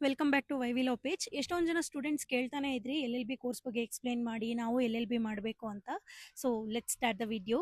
Welcome back to ವೈವಿಲೋ page. ಎಷ್ಟೊಂದು ಜನ ಸ್ಟೂಡೆಂಟ್ಸ್ ಕೇಳ್ತಾನೆ ಇದ್ರಿ ಎಲ್ ಎಲ್ ಬಿ ಕೋರ್ಸ್ ಬಗ್ಗೆ ಎಕ್ಸ್ಪ್ಲೈನ್ ಮಾಡಿ, ನಾವು ಎಲ್ ಎಲ್ ಬಿ ಮಾಡಬೇಕು ಅಂತ. So let's start the video.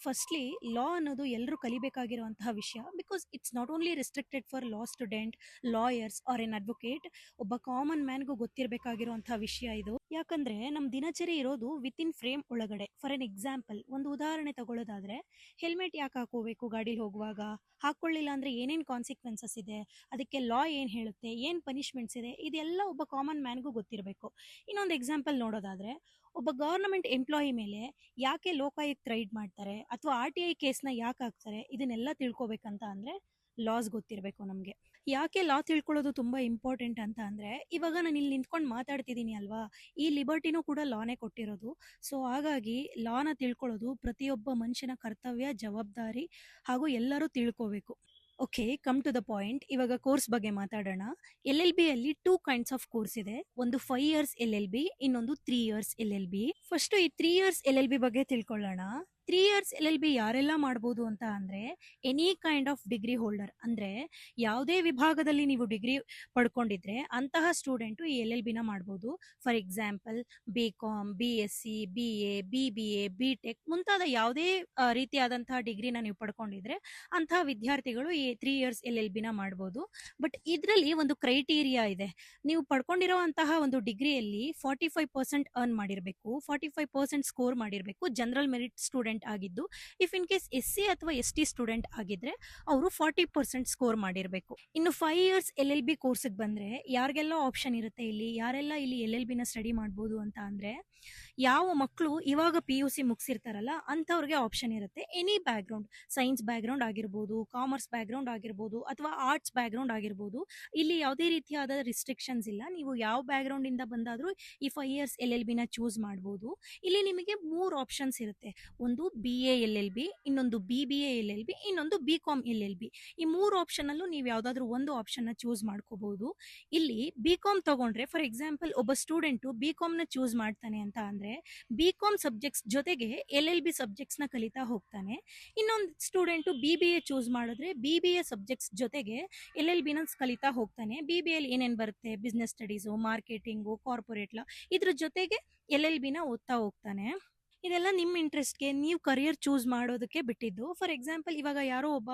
Firstly law ಅನ್ನೋದು ಎಲ್ಲರೂ ಕಲಿಬೇಕಾಗಿರುವಂತಹ ವಿಷಯ. Because it's not only restricted for law student, lawyers or an advocate. ಒಬ್ಬ ಕಾಮನ್ ಮ್ಯಾನ್ಗೂ ಗೊತ್ತಿರಬೇಕಾಗಿರುವಂತಹ ವಿಷಯ ಇದು. ಯಾಕಂದ್ರೆ ನಮ್ಮ ದಿನಚರಿ ಇರೋದು ವಿತ್ ಇನ್ ಫ್ರೇಮ್ ಒಳಗಡೆ. ಫಾರ್ ಎನ್ ಎಕ್ಸಾಂಪಲ್, ಒಂದು ಉದಾಹರಣೆ ತಗೊಳ್ಳೋದಾದ್ರೆ, ಹೆಲ್ಮೆಟ್ ಯಾಕೆ ಹಾಕೋಬೇಕು ಗಾಡಿಲಿ ಹೋಗುವಾಗ, ಹಾಕೊಳ್ಳಿಲ್ಲ ಅಂದ್ರೆ ಏನೇನು ಕಾನ್ಸಿಕ್ವೆನ್ಸಸ್ ಇದೆ, ಅದಕ್ಕೆ ಲಾ ಏನು ಹೇಳುತ್ತೆ, ಏನು ಪನಿಷ್ಮೆಂಟ್ಸ್ ಇದೆ, ಇದೆಲ್ಲ ಒಬ್ಬ ಕಾಮನ್ ಮ್ಯಾನ್ಗೂ ಗೊತ್ತಿರಬೇಕು. ಇನ್ನೊಂದು ಎಕ್ಸಾಂಪಲ್ ನೋಡೋದಾದ್ರೆ, ಒಬ್ಬ ಗವರ್ನಮೆಂಟ್ ಎಂಪ್ಲಾಯಿ ಮೇಲೆ ಯಾಕೆ ಲೋಕಾಯುಕ್ತ ರೈಡ್ ಮಾಡ್ತಾರೆ ಅಥವಾ ಆರ್ ಟಿ ಐ ಕೇಸ್ನ ಯಾಕೆ ಹಾಕ್ತಾರೆ, ಇದನ್ನೆಲ್ಲ ತಿಳ್ಕೊಬೇಕಂತ ಅಂದ್ರೆ ಲಾಸ್ ಗೊತ್ತಿರಬೇಕು ನಮಗೆ. ಯಾಕೆ ಲಾ ತಿಳ್ಕೊಳ್ಳೋದು ತುಂಬಾ ಇಂಪಾರ್ಟೆಂಟ್ ಅಂತ ಅಂದ್ರೆ, ಇವಾಗ ನಾನು ಇಲ್ಲಿ ನಿಂತ್ಕೊಂಡು ಮಾತಾಡ್ತಿದ್ದೀನಿ ಅಲ್ವಾ, ಈ ಲಿಬರ್ಟಿನೂ ಕೂಡ ಲಾನೇ ಕೊಟ್ಟಿರೋದು. ಸೊ ಹಾಗಾಗಿ ಲಾನ ತಿಳ್ಕೊಳ್ಳೋದು ಪ್ರತಿಯೊಬ್ಬ ಮನುಷ್ಯನ ಕರ್ತವ್ಯ, ಜವಾಬ್ದಾರಿ, ಹಾಗೂ ಎಲ್ಲರೂ ತಿಳ್ಕೋಬೇಕು. Okay, come to the point. ಇವಾಗ ಕೋರ್ಸ್ ಬಗ್ಗೆ ಮಾತಾಡೋಣ. ಎಲ್ ಎಲ್ ಬಿ ಅಲ್ಲಿ 2 ಕೈಂಡ್ಸ್ ಆಫ್ ಕೋರ್ಸ್ ಇದೆ. ಒಂದು 5 ಇಯರ್ಸ್ ಎಲ್ ಎಲ್ ಬಿ, ಇನ್ನೊಂದು 3 years L L B. First ಈ 3 ಇಯರ್ಸ್ ಎಲ್ ಎಲ್ ಬಿ ಬಗ್ಗೆ ತಿಳ್ಕೊಳ್ಳೋಣ. 3 ಇಯರ್ಸ್ ಎಲ್ ಎಲ್ ಬಿ ಯಾರೆಲ್ಲ ಮಾಡ್ಬೋದು ಅಂತ ಅಂದ್ರೆ, any kind of degree holder, ಅಂದ್ರೆ ಯಾವುದೇ ವಿಭಾಗದಲ್ಲಿ ನೀವು ಡಿಗ್ರಿ ಪಡ್ಕೊಂಡಿದ್ರೆ ಅಂತಹ ಸ್ಟೂಡೆಂಟು ಈ ಎಲ್ ಎಲ್ ಬಿನ ಮಾಡ್ಬೋದು. For example, B com, B S C, B A, B B A, B tech ಮುಂತಾದ ಯಾವುದೇ ರೀತಿಯಾದಂತಹ ಡಿಗ್ರಿನ ನೀವು ಪಡ್ಕೊಂಡಿದ್ರೆ ಅಂತಹ ವಿದ್ಯಾರ್ಥಿಗಳು ಈ 3 ಇಯರ್ಸ್ ಎಲ್ ಎಲ್ ಬಿನ ಮಾಡ್ಬೋದು. ಬಟ್ ಇದರಲ್ಲಿ ಒಂದು ಕ್ರೈಟೀರಿಯಾ ಇದೆ. ನೀವು ಪಡ್ಕೊಂಡಿರುವಂತಹ ಒಂದು ಡಿಗ್ರಿಯಲ್ಲಿ 45% ಅರ್ನ್ ಮಾಡಿರಬೇಕು, 45% ಸ್ಕೋರ್ ಮಾಡಿರಬೇಕು, ಜನರಲ್ ಮೆರಿಟ್ ಸ್ಟೂಡೆಂಟ್ ಆಗಿದ್ದು. If in case S C ಅಥವಾ ಎಸ್ ಟಿ ಸ್ಟೂಡೆಂಟ್ ಆಗಿದ್ರೆ ಅವರು 40% ಸ್ಕೋರ್ ಮಾಡಿರಬೇಕು. ಇನ್ನು 5 ಇಯರ್ಸ್ ಎಲ್ ಎಲ್ ಬಿ ಕೋರ್ಸ್ಗೆ ಬಂದ್ರೆ ಯಾರಿಗೆಲ್ಲ ಆಪ್ಷನ್ ಇರುತ್ತೆ, ಯಾರೆಲ್ಲ ಇಲ್ಲಿ ಎಲ್ ಎಲ್ ಬಿನ ಸ್ಟಡಿ ಮಾಡ್ಬೋದು ಅಂತ ಅಂದ್ರೆ, ಯಾವ ಮಕ್ಕಳು ಇವಾಗ ಪಿ ಯು ಸಿ ಮುಗಿಸಿರ್ತಾರಲ್ಲ ಅಂಥವ್ರಿಗೆ ಆಪ್ಷನ್ ಇರುತ್ತೆ. ಎನಿ ಬ್ಯಾಕ್ಗ್ರೌಂಡ್, ಸೈನ್ಸ್ ಬ್ಯಾಕ್ಗ್ರೌಂಡ್ ಆಗಿರ್ಬೋದು, ಕಾಮರ್ಸ್ ಬ್ಯಾಕ್ಗ್ರೌಂಡ್ ಆಗಿರ್ಬೋದು, ಅಥವಾ ಆರ್ಟ್ಸ್ ಬ್ಯಾಕ್ಗ್ರೌಂಡ್ ಆಗಿರ್ಬೋದು. ಇಲ್ಲಿ ಯಾವುದೇ ರೀತಿಯಾದ ರಿಸ್ಟ್ರಿಕ್ಷನ್ಸ್ ಇಲ್ಲ. ನೀವು ಯಾವ ಬ್ಯಾಕ್ಗ್ರೌಂಡ್ ಇಂದ ಬಂದಾದ್ರೂ ಈ 5 ಇಯರ್ಸ್ ಎಲ್ ಎಲ್ ಬಿನ ಚೂಸ್ ಮಾಡ್ಬೋದು. ಇಲ್ಲಿ ನಿಮಗೆ 3 ಆಪ್ಷನ್ಸ್ ಇರುತ್ತೆ. ಒಂದು B A L L B, ಇನ್ನೊಂದು B B A L L B, ಇನ್ನೊಂದು B com L L B. ಈ 3 ಆಪ್ಷನ್ ಅಲ್ಲೂ ನೀವು ಯಾವ್ದಾದ್ರು ಒಂದು ಆಪ್ಷನ್ ನ ಚೂಸ್ ಮಾಡ್ಕೋಬಹುದು. ಇಲ್ಲಿ ಬಿ ಕಾಮ್ ತಗೊಂಡ್ರೆ, ಫಾರ್ ಎಕ್ಸಾಂಪಲ್, ಒಬ್ಬ ಸ್ಟೂಡೆಂಟ್ ಬಿ ಕಾಮ್ ನ ಚೂಸ್ ಮಾಡ್ತಾನೆ ಅಂತ ಅಂದ್ರೆ ಬಿ ಕಾಮ್ ಸಬ್ಜೆಕ್ಟ್ಸ್ ಜೊತೆಗೆ ಎಲ್ ಎಲ್ ಬಿ ಸಬ್ಜೆಕ್ಟ್ಸ್ ನ ಕಲಿತಾ ಹೋಗ್ತಾನೆ. ಇನ್ನೊಂದು student B B A choose ಮಾಡಿದ್ರೆ ಬಿ ಬಿ ಎ ಸಬ್ಜೆಕ್ಟ್ಸ್ ಜೊತೆಗೆ ಎಲ್ ಎಲ್ ಬಿ ನ ಕಲಿತಾ ಹೋಗ್ತಾನೆ. ಬಿ ಬಿ ಎಲ್ ಏನೇನ್ ಬರುತ್ತೆ, ಬಿಸ್ನೆಸ್ ಸ್ಟಡೀಸು, ಮಾರ್ಕೆಟಿಂಗು, ಕಾರ್ಪೊರೇಟ್ ಲಾ, ಇದ್ರ ಜೊತೆಗೆ ಎಲ್ ಎಲ್ ಬಿನ ಓದ್ತಾ ಹೋಗ್ತಾನೆ. ಇದೆಲ್ಲ ನಿಮ್ಮ ಇಂಟ್ರೆಸ್ಟ್ಗೆ, ನೀವು ಕರಿಯರ್ ಚೂಸ್ ಮಾಡೋದಕ್ಕೆ ಬಿಟ್ಟಿದ್ದು. ಫಾರ್ ಎಕ್ಸಾಂಪಲ್, ಇವಾಗ ಯಾರೋ ಒಬ್ಬ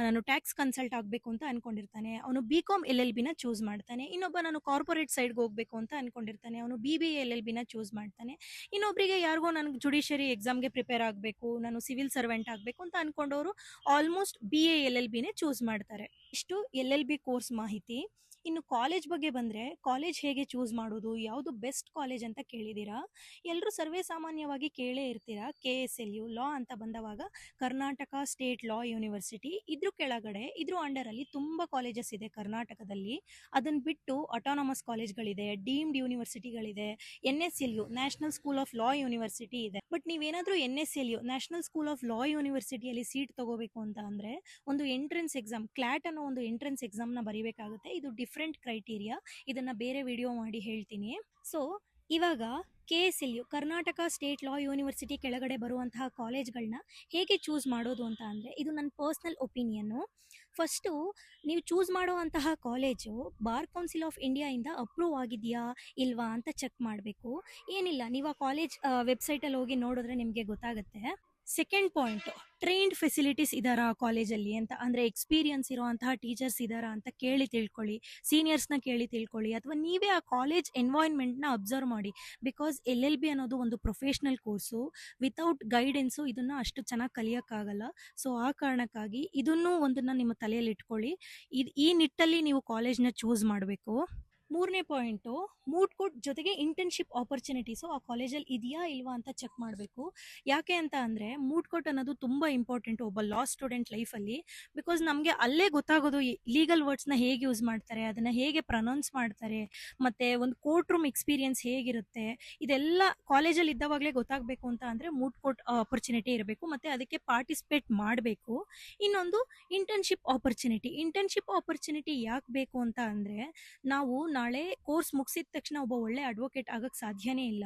ನಾನು ಟ್ಯಾಕ್ಸ್ ಕನ್ಸಲ್ಟ್ ಆಗಬೇಕು ಅಂತ ಅನ್ಕೊಂಡಿರ್ತಾನೆ, ಅವನು ಬಿ ಕಾಮ್ ಎಲ್ ಎಲ್ ಬಿನ ಚೂಸ್ ಮಾಡ್ತಾನೆ. ಇನ್ನೊಬ್ಬ ನಾನು ಕಾರ್ಪೊರೇಟ್ ಸೈಡ್ಗೆ ಹೋಗ್ಬೇಕು ಅಂತ ಅನ್ಕೊಂಡಿರ್ತಾನೆ, ಅವನು ಬಿ ಬಿ ಎಲ್ ಎಲ್ ಬಿನ ಚೂಸ್ ಮಾಡ್ತಾನೆ. ಇನ್ನೊಬ್ಬರಿಗೆ ಯಾರಿಗೋ ನನಗೆ ಜುಡಿಷಿಯರಿ ಎಕ್ಸಾಮ್ಗೆ ಪ್ರಿಪೇರ್ ಆಗಬೇಕು, ನಾನು ಸಿವಿಲ್ ಸರ್ವೆಂಟ್ ಆಗಬೇಕು ಅಂತ ಅನ್ಕೊಂಡವರು almost B A L L ಬಿನೇ ಚೂಸ್ ಮಾಡ್ತಾರೆ. ಇಷ್ಟು ಎಲ್ ಎಲ್ ಬಿ ಕೋರ್ಸ್ ಮಾಹಿತಿ. ಇನ್ನು ಕಾಲೇಜ್ ಬಗ್ಗೆ ಬಂದ್ರೆ, ಕಾಲೇಜ್ ಹೇಗೆ ಚೂಸ್ ಮಾಡೋದು, ಯಾವುದು ಬೆಸ್ಟ್ ಕಾಲೇಜ್ ಅಂತ ಕೇಳಿದೀರಾ. ಎಲ್ಲರೂ ಸರ್ವೇ ಸಾಮಾನ್ಯವಾಗಿ ಕೇಳೇ ಇರ್ತೀರಾ, ಕೆ ಎಸ್ ಎಲ್ ಯು ಲಾ ಅಂತ ಬಂದವಾಗ ಕರ್ನಾಟಕ ಸ್ಟೇಟ್ ಲಾ ಯೂನಿವರ್ಸಿಟಿ. ಇದ್ರ ಕೆಳಗಡೆ, ಇದ್ರ ಅಂಡರ್ ಅಲ್ಲಿ ತುಂಬಾ ಕಾಲೇಜಸ್ ಇದೆ ಕರ್ನಾಟಕದಲ್ಲಿ. ಅದನ್ನ ಬಿಟ್ಟು ಅಟಾನಮಸ್ ಕಾಲೇಜ್ಗಳಿದೆ, ಡೀಮ್ಡ್ ಯೂನಿವರ್ಸಿಟಿಗಳಿದೆ, N S L U national school of law university ಇದೆ. ಬಟ್ ನೀವೇನಾದ್ರೂ N S L U national school of law ಯೂನಿವರ್ಸಿಟಿಯಲ್ಲಿ ಸೀಟ್ ತಗೋಬೇಕು ಅಂತ ಅಂದ್ರೆ ಒಂದು ಎಂಟ್ರೆನ್ಸ್ ಎಕ್ಸಾಮ್, ಕ್ಲಾಟ್ ಅನ್ನೋ ಒಂದು ಎಂಟ್ರೆನ್ಸ್ ಎಕ್ಸಾಮ್ ನ ಬರೀಬೇಕಾಗುತ್ತೆ. ಇದು ಡಿಫ್ರೆಂಟ್ ಕ್ರೈಟೀರಿಯಾ, ಇದನ್ನ ಬೇರೆ ವಿಡಿಯೋ ಮಾಡಿ ಹೇಳ್ತೀನಿ. ಸೊ ಇವಾಗ K S L U Karnataka state law university ಕೆಳಗಡೆ ಬರುವಂತಹ ಕಾಲೇಜ್ಗಳನ್ನ ಹೇಗೆ ಚೂಸ್ ಮಾಡೋದು ಅಂತ ಅಂದರೆ, ಇದು ನನ್ನ ಪರ್ಸ್ನಲ್ ಒಪಿನಿಯನ್ನು. ಫಸ್ಟು ನೀವು ಚೂಸ್ ಮಾಡುವಂತಹ college bar council of India ಇಂದ ಅಪ್ರೂವ್ ಆಗಿದೆಯಾ ಇಲ್ವಾ ಅಂತ ಚೆಕ್ ಮಾಡಬೇಕು. ಏನಿಲ್ಲ, ನೀವು ಆ ಕಾಲೇಜ್ ವೆಬ್ಸೈಟಲ್ಲಿ ಹೋಗಿ ನೋಡಿದ್ರೆ ನಿಮಗೆ ಗೊತ್ತಾಗುತ್ತೆ. ಸೆಕೆಂಡ್ ಪಾಯಿಂಟ್, ಟ್ರೈನ್ಡ್ ಫೆಸಿಲಿಟೀಸ್ ಇದಾರಾ ಕಾಲೇಜಲ್ಲಿ ಅಂತ, ಅಂದರೆ ಎಕ್ಸ್ಪೀರಿಯನ್ಸ್ ಇರೋಂತಹ ಟೀಚರ್ಸ್ ಇದಾರಾ ಅಂತ ಕೇಳಿ ತಿಳ್ಕೊಳ್ಳಿ, ಸೀನಿಯರ್ಸ್ನ ಕೇಳಿ ತಿಳ್ಕೊಳ್ಳಿ, ಅಥವಾ ನೀವೇ ಆ ಕಾಲೇಜ್ ಎನ್ವೈರ್ನ್ಮೆಂಟ್ನ ಅಬ್ಸರ್ವ್ ಮಾಡಿ. ಬಿಕಾಸ್ ಎಲ್ ಎಲ್ ಬಿ ಅನ್ನೋದು ಒಂದು ಪ್ರೊಫೆಷ್ನಲ್ ಕೋರ್ಸು, ವಿತೌಟ್ ಗೈಡೆನ್ಸು ಇದನ್ನು ಅಷ್ಟು ಚೆನ್ನಾಗಿ ಕಲಿಯೋಕ್ಕಾಗಲ್ಲ. ಸೊ ಆ ಕಾರಣಕ್ಕಾಗಿ ಇದನ್ನು ಒಂದನ್ನು ನಿಮ್ಮ ತಲೆಯಲ್ಲಿ ಇಟ್ಕೊಳ್ಳಿ. ಈ ನಿಟ್ಟಲ್ಲಿ ನೀವು ಕಾಲೇಜ್ನ ಚೂಸ್ ಮಾಡಬೇಕು. ಮೂರನೇ ಪಾಯಿಂಟು, ಮೂಟ್ ಕೋರ್ಟ್ ಜೊತೆಗೆ ಇಂಟರ್ನ್ಶಿಪ್ ಆಪರ್ಚುನಿಟೀಸು ಆ ಕಾಲೇಜಲ್ಲಿ ಇದೆಯಾ ಇಲ್ವಾ ಅಂತ ಚೆಕ್ ಮಾಡಬೇಕು. ಯಾಕೆ ಅಂತ ಅಂದರೆ, ಮೂಟ್ ಕೋರ್ಟ್ ಅನ್ನೋದು ತುಂಬ ಇಂಪಾರ್ಟೆಂಟ್ ಒಬ್ಬ ಲಾ ಸ್ಟೂಡೆಂಟ್ ಲೈಫಲ್ಲಿ. ಬಿಕಾಸ್ ನಮಗೆ ಅಲ್ಲೇ ಗೊತ್ತಾಗೋದು ಲೀಗಲ್ ವರ್ಡ್ಸ್ನ ಹೇಗೆ ಯೂಸ್ ಮಾಡ್ತಾರೆ, ಅದನ್ನು ಹೇಗೆ ಪ್ರೊನೌನ್ಸ್ ಮಾಡ್ತಾರೆ, ಮತ್ತು ಒಂದು ಕೋರ್ಟ್ ರೂಮ್ ಎಕ್ಸ್ಪೀರಿಯನ್ಸ್ ಹೇಗಿರುತ್ತೆ, ಇದೆಲ್ಲ ಕಾಲೇಜಲ್ಲಿ ಇದ್ದಾವಾಗಲೇ ಗೊತ್ತಾಗಬೇಕು ಅಂತ ಅಂದರೆ ಮೂಟ್ ಕೋರ್ಟ್ ಆಪರ್ಚುನಿಟಿ ಇರಬೇಕು, ಮತ್ತು ಅದಕ್ಕೆ ಪಾರ್ಟಿಸಿಪೇಟ್ ಮಾಡಬೇಕು. ಇನ್ನೊಂದು ಇಂಟರ್ನ್ಶಿಪ್ ಆಪರ್ಚುನಿಟಿ ಯಾಕೆ ಬೇಕು ಅಂತ ಅಂದರೆ, ನಾವು ನಾಳೆ ಕೋರ್ಸ್ ಮುಗಿಸಿದ ತಕ್ಷಣ ಒಬ್ಬ ಒಳ್ಳೆ ಅಡ್ವೊಕೇಟ್ ಆಗಕ್ಕೆ ಸಾಧ್ಯನೇ ಇಲ್ಲ.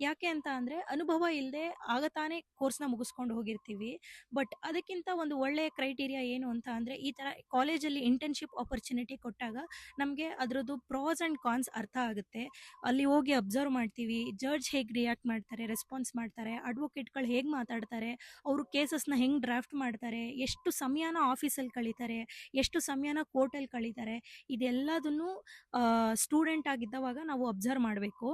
ಯಾಕೆ ಅಂತ ಅಂದರೆ ಅನುಭವ ಇಲ್ಲದೆ ಆಗ ತಾನೇ ಕೋರ್ಸ್ನ ಮುಗಿಸ್ಕೊಂಡು ಹೋಗಿರ್ತೀವಿ. ಬಟ್ ಅದಕ್ಕಿಂತ ಒಂದು ಒಳ್ಳೆಯ ಕ್ರೈಟೀರಿಯಾ ಏನು ಅಂತ ಅಂದರೆ ಈ ಥರ ಕಾಲೇಜಲ್ಲಿ ಇಂಟರ್ನ್‌ಶಿಪ್ ಆಪರ್ಚುನಿಟಿ ಕೊಟ್ಟಾಗ ನಮಗೆ ಅದರದ್ದು ಪ್ರೋಸ್ ಆ್ಯಂಡ್ ಕಾನ್ಸ್ ಅರ್ಥ ಆಗುತ್ತೆ. ಅಲ್ಲಿ ಹೋಗಿ ಅಬ್ಸರ್ವ್ ಮಾಡ್ತೀವಿ. ಜಡ್ಜ್ ಹೇಗೆ ರಿಯಾಕ್ಟ್ ಮಾಡ್ತಾರೆ, ರೆಸ್ಪಾನ್ಸ್ ಮಾಡ್ತಾರೆ, ಅಡ್ವೊಕೇಟ್‌ಗಳು ಹೇಗೆ ಮಾತಾಡ್ತಾರೆ, ಅವರು ಕೇಸಸ್‌ನ ಹೆಂಗೆ ಡ್ರಾಫ್ಟ್ ಮಾಡ್ತಾರೆ, ಎಷ್ಟು ಸಮಯನ ಆಫೀಸಲ್ಲಿ ಕಳೀತಾರೆ, ಎಷ್ಟು ಸಮಯನ ಕೋರ್ಟಲ್ಲಿ ಕಳೀತಾರೆ, ಇದೆಲ್ಲದನ್ನು ಸ್ಟೂಡೆಂಟ್ ಆಗಿದ್ದವಾಗ ನಾವು ಅಬ್ಸರ್ವ್ ಮಾಡಬೇಕು.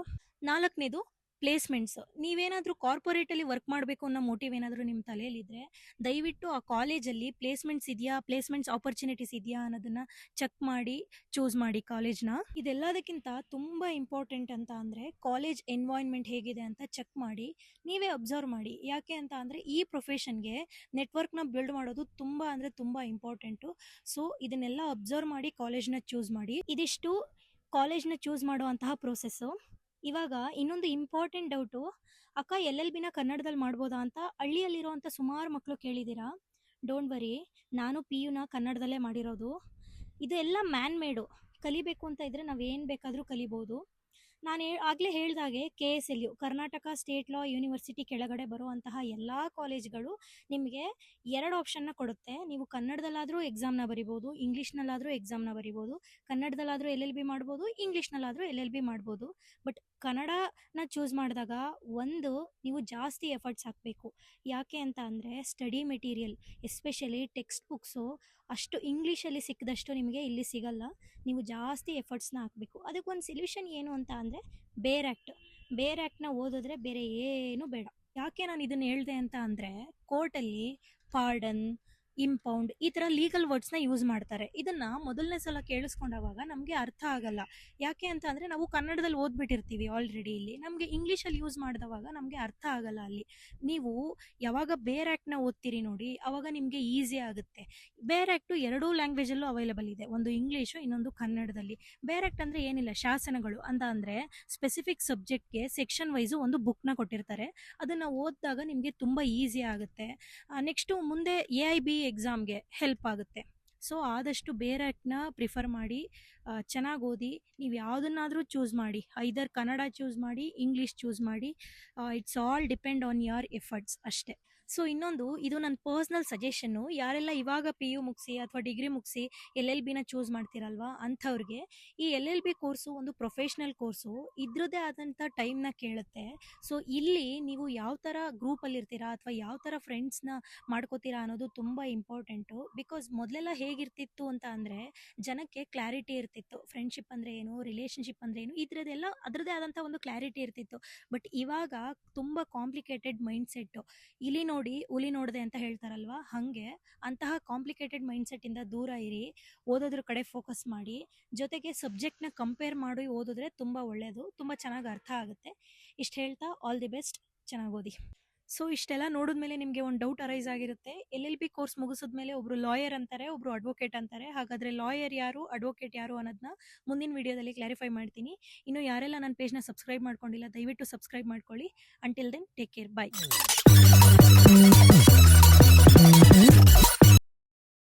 4ನೇದು ಪ್ಲೇಸ್‌ಮೆಂಟ್ಸ್. ನೀವೇನಾದರೂ ಕಾರ್ಪೊರೇಟಲ್ಲಿ ವರ್ಕ್ ಮಾಡಬೇಕು ಅನ್ನೋ ಮೋಟಿವ್ ಏನಾದರೂ ನಿಮ್ಮ ತಲೆಯಲ್ಲಿದ್ದರೆ, ದಯವಿಟ್ಟು ಆ ಕಾಲೇಜಲ್ಲಿ ಪ್ಲೇಸ್‌ಮೆಂಟ್ಸ್ ಇದೆಯಾ, ಪ್ಲೇಸ್‌ಮೆಂಟ್ಸ್ ಆಪರ್ಚುನಿಟೀಸ್ ಇದೆಯಾ ಅನ್ನೋದನ್ನ ಚೆಕ್ ಮಾಡಿ ಚೂಸ್ ಮಾಡಿ ಕಾಲೇಜ್‌ನ. ಇದೆಲ್ಲದಕ್ಕಿಂತ ತುಂಬ ಇಂಪಾರ್ಟೆಂಟ್ ಅಂತ ಅಂದರೆ ಕಾಲೇಜ್ ಎನ್ವಾಯನ್ಮೆಂಟ್ ಹೇಗಿದೆ ಅಂತ ಚೆಕ್ ಮಾಡಿ ನೀವೇ ಅಬ್ಸರ್ವ್ ಮಾಡಿ. ಯಾಕೆ ಅಂತ ಅಂದರೆ ಈ ಪ್ರೊಫೆಷನ್‌ಗೆ ನೆಟ್ವರ್ಕ್‌ನ ಬಿಲ್ಡ್ ಮಾಡೋದು ತುಂಬ ಅಂದರೆ ತುಂಬ ಇಂಪಾರ್ಟೆಂಟು. ಸೊ ಇದನ್ನೆಲ್ಲ ಅಬ್ಸರ್ವ್ ಮಾಡಿ ಕಾಲೇಜ್‌ನ ಚೂಸ್ ಮಾಡಿ. ಇದಿಷ್ಟು ಕಾಲೇಜ್‌ನ ಚೂಸ್ ಮಾಡುವಂತಹ ಪ್ರೋಸೆಸ್ಸು. ಇವಾಗ ಇನ್ನೊಂದು ಇಂಪಾರ್ಟೆಂಟ್ ಡೌಟು, ಅಕ್ಕ LLBನ ಕನ್ನಡದಲ್ಲಿ ಮಾಡ್ಬೋದಾ ಅಂತ ಹಳ್ಳಿಯಲ್ಲಿರುವಂಥ ಸುಮಾರು ಮಕ್ಕಳು ಕೇಳಿದ್ದೀರಾ. ಡೋಂಟ್ ವರಿ, ನಾನು PUನ ಕನ್ನಡದಲ್ಲೇ ಮಾಡಿರೋದು. ಇದು ಎಲ್ಲ ಮ್ಯಾನ್ ಮೇಡು. ಕಲಿಬೇಕು ಅಂತ ಇದ್ದರೆ ನಾವು ಏನು ಬೇಕಾದರೂ ಕಲಿಬೋದು. ನಾನು ಆಗಲೇ ಹೇಳ್ದಾಗೆ KSLU Karnataka state law university ಕೆಳಗಡೆ ಬರುವಂತಹ ಎಲ್ಲ ಕಾಲೇಜ್ಗಳು ನಿಮಗೆ 2 ಆಪ್ಷನ್ನ ಕೊಡುತ್ತೆ. ನೀವು ಕನ್ನಡದಲ್ಲಾದರೂ ಎಕ್ಸಾಮ್ನ ಬರಿಬೋದು, ಇಂಗ್ಲೀಷ್ನಲ್ಲಾದರೂ ಎಕ್ಸಾಮ್ನ ಬರಿಬೋದು. ಕನ್ನಡದಲ್ಲಾದರೂ LLB ಮಾಡ್ಬೋದು, ಇಂಗ್ಲೀಷ್ನಲ್ಲಾದರೂ LLB ಮಾಡ್ಬೋದು. ಬಟ್ ಕನ್ನಡನ ಚೂಸ್ ಮಾಡಿದಾಗ ಒಂದು ನೀವು ಜಾಸ್ತಿ ಎಫರ್ಟ್ಸ್ ಹಾಕಬೇಕು. ಯಾಕೆ ಅಂತ ಅಂದರೆ study material especially text books ಅಷ್ಟು ಇಂಗ್ಲೀಷಲ್ಲಿ ಸಿಕ್ಕಿದಷ್ಟು ನಿಮಗೆ ಇಲ್ಲಿ ಸಿಗಲ್ಲ. ನೀವು ಜಾಸ್ತಿ ಎಫರ್ಟ್ಸ್ನ ಹಾಕಬೇಕು. ಅದಕ್ಕೊಂದು ಸೊಲ್ಯೂಷನ್ ಏನು ಅಂತ ಅಂದರೆ ಬೇರ್ ಆ್ಯಕ್ಟ್ನ ಓದಿದ್ರೆ ಬೇರೆ ಏನೂ ಬೇಡ. ಯಾಕೆ ನಾನು ಇದನ್ನು ಹೇಳಿದೆ ಅಂತ ಅಂದರೆ ಕೋರ್ಟಲ್ಲಿ ಪಾರ್ಡನ್, ಇಂಪೌಂಡ್ ಈ ಥರ ಲೀಗಲ್ ವರ್ಡ್ಸ್ನ ಯೂಸ್ ಮಾಡ್ತಾರೆ. ಇದನ್ನು ಮೊದಲನೇ ಸಲ ಕೇಳಿಸ್ಕೊಂಡಾಗ ನಮಗೆ ಅರ್ಥ ಆಗಲ್ಲ. ಯಾಕೆ ಅಂತ ಅಂದರೆ ನಾವು ಕನ್ನಡದಲ್ಲಿ ಓದ್ಬಿಟ್ಟಿರ್ತೀವಿ ಆಲ್ರೆಡಿ. ಇಲ್ಲಿ ನಮಗೆ ಇಂಗ್ಲೀಷಲ್ಲಿ ಯೂಸ್ ಮಾಡಿದವಾಗ ನಮಗೆ ಅರ್ಥ ಆಗಲ್ಲ. ಅಲ್ಲಿ ನೀವು ಯಾವಾಗ ಬೇರ್ ಆ್ಯಕ್ಟ್ನ ಓದ್ತೀರಿ ನೋಡಿ, ಆವಾಗ ನಿಮಗೆ ಈಸಿ ಆಗುತ್ತೆ. ಬೇರ್ ಆ್ಯಕ್ಟು ಎರಡೂ ಲ್ಯಾಂಗ್ವೇಜಲ್ಲೂ ಅವೈಲೇಬಲ್ ಇದೆ, ಒಂದು ಇಂಗ್ಲೀಷು, ಇನ್ನೊಂದು ಕನ್ನಡದಲ್ಲಿ. ಬೇರ್ ಆ್ಯಕ್ಟ್ ಅಂದರೆ ಏನಿಲ್ಲ, ಶಾಸನಗಳು ಅಂತ. ಅಂದರೆ ಸ್ಪೆಸಿಫಿಕ್ ಸಬ್ಜೆಕ್ಟ್ಗೆ ಸೆಕ್ಷನ್ ವೈಸು ಒಂದು ಬುಕ್ನ ಕೊಟ್ಟಿರ್ತಾರೆ. ಅದನ್ನು ಓದಿದಾಗ ನಿಮಗೆ ತುಂಬ ಈಸಿ ಆಗುತ್ತೆ. ನೆಕ್ಸ್ಟು ಮುಂದೆ AIB ಎಕ್ಸಾಮ್ಗೆ ಹೆಲ್ಪ್ ಆಗುತ್ತೆ. ಸೊ ಆದಷ್ಟು ಬೇರ್ ಆ್ಯಕ್ಟ್ನ ಪ್ರಿಫರ್ ಮಾಡಿ ಚೆನ್ನಾಗಿ ಓದಿ. ನೀವು ಯಾವುದನ್ನಾದರೂ ಚೂಸ್ ಮಾಡಿ, ಐದರ್ ಕನ್ನಡ ಚೂಸ್ ಮಾಡಿ, ಇಂಗ್ಲೀಷ್ ಚೂಸ್ ಮಾಡಿ. It's all depend on your efforts ಅಷ್ಟೇ. ಸೊ ಇನ್ನೊಂದು, ಇದು ನನ್ನ ಪರ್ಸ್ನಲ್ ಸಜೆಷನ್ನು. ಯಾರೆಲ್ಲ ಇವಾಗ PU ಮುಗಿಸಿ ಅಥವಾ ಡಿಗ್ರಿ ಮುಗಿಸಿ LLBನ ಚೂಸ್ ಮಾಡ್ತೀರಲ್ವ ಅಂಥವ್ರಿಗೆ ಈ LLB ಕೋರ್ಸು ಒಂದು ಪ್ರೊಫೆಷ್ನಲ್ ಕೋರ್ಸು. ಇದ್ರದ್ದೇ ಆದಂಥ ಟೈಮ್ನ ಕೇಳುತ್ತೆ. ಸೊ ಇಲ್ಲಿ ನೀವು ಯಾವ ಥರ ಗ್ರೂಪಲ್ಲಿರ್ತೀರಾ ಅಥವಾ ಯಾವ ಥರ ಫ್ರೆಂಡ್ಸ್ನ ಮಾಡ್ಕೋತೀರಾ ಅನ್ನೋದು ತುಂಬ ಇಂಪಾರ್ಟೆಂಟು. ಬಿಕಾಸ್ ಮೊದಲೆಲ್ಲ ಹೇಗಿರ್ತಿತ್ತು ಅಂತ ಅಂದರೆ ಜನಕ್ಕೆ ಕ್ಲಾರಿಟಿ ಇರ್ತಿತ್ತು. ಫ್ರೆಂಡ್ಶಿಪ್ ಅಂದರೆ ಏನು, ರಿಲೇಷನ್ಶಿಪ್ ಅಂದರೆ ಏನು, ಇದರದ್ದೆಲ್ಲ ಅದರದ್ದೇ ಆದಂಥ ಒಂದು ಕ್ಲಾರಿಟಿ ಇರ್ತಿತ್ತು. ಬಟ್ ಇವಾಗ ತುಂಬ ಕಾಂಪ್ಲಿಕೇಟೆಡ್ ಮೈಂಡ್ಸೆಟ್ಟು. ಇಲ್ಲಿ ನೋಡಿ ಹುಲಿ ನೋಡಿದೆ ಅಂತ ಹೇಳ್ತಾರಲ್ವ, ಹಾಗೆ ಅಂತಹ ಕಾಂಪ್ಲಿಕೇಟೆಡ್ ಮೈಂಡ್ಸೆಟ್ಟಿಂದ ದೂರ ಇರಿ. ಓದೋದ್ರ ಕಡೆ ಫೋಕಸ್ ಮಾಡಿ. ಜೊತೆಗೆ ಸಬ್ಜೆಕ್ಟ್ನ ಕಂಪೇರ್ ಮಾಡಿ ಓದಿದ್ರೆ ತುಂಬ ಒಳ್ಳೆಯದು, ತುಂಬ ಚೆನ್ನಾಗಿ ಅರ್ಥ ಆಗುತ್ತೆ. ಇಷ್ಟು ಹೇಳ್ತಾ ಆಲ್ ದಿ ಬೆಸ್ಟ್, ಚೆನ್ನಾಗಿ ಓದಿ. ಸೊ ಇಷ್ಟೆಲ್ಲ ನೋಡಿದ್ಮೇಲೆ ನಿಮಗೆ ಒಂದು ಡೌಟ್ ಅರೈಸ್ ಆಗಿರುತ್ತೆ. LLB ಕೋರ್ಸ್ ಮುಗಿಸಿದ್ಮೇಲೆ ಒಬ್ಬರು ಲಾಯರ್ ಅಂತಾರೆ, ಒಬ್ಬರು ಅಡ್ವೊಕೇಟ್ ಅಂತಾರೆ. ಹಾಗಾದರೆ ಲಾಯರ್ ಯಾರು, ಅಡ್ವೊಕೇಟ್ ಯಾರು ಅನ್ನೋದನ್ನ ಮುಂದಿನ ವಿಡಿಯೋದಲ್ಲಿ ಕ್ಲಾರಿಫೈ ಮಾಡ್ತೀನಿ. ಇನ್ನು ಯಾರೆಲ್ಲ ನನ್ನ ಪೇಜ್ನ ಸಬ್ಸ್ಕ್ರೈಬ್ ಮಾಡ್ಕೊಂಡಿಲ್ಲ ದಯವಿಟ್ಟು ಸಬ್ಸ್ಕ್ರೈಬ್ ಮಾಡ್ಕೊಳ್ಳಿ. ಅಂಟಿಲ್ ದೆನ್ ಟೇಕ್ ಕೇರ್, ಬಾಯ್.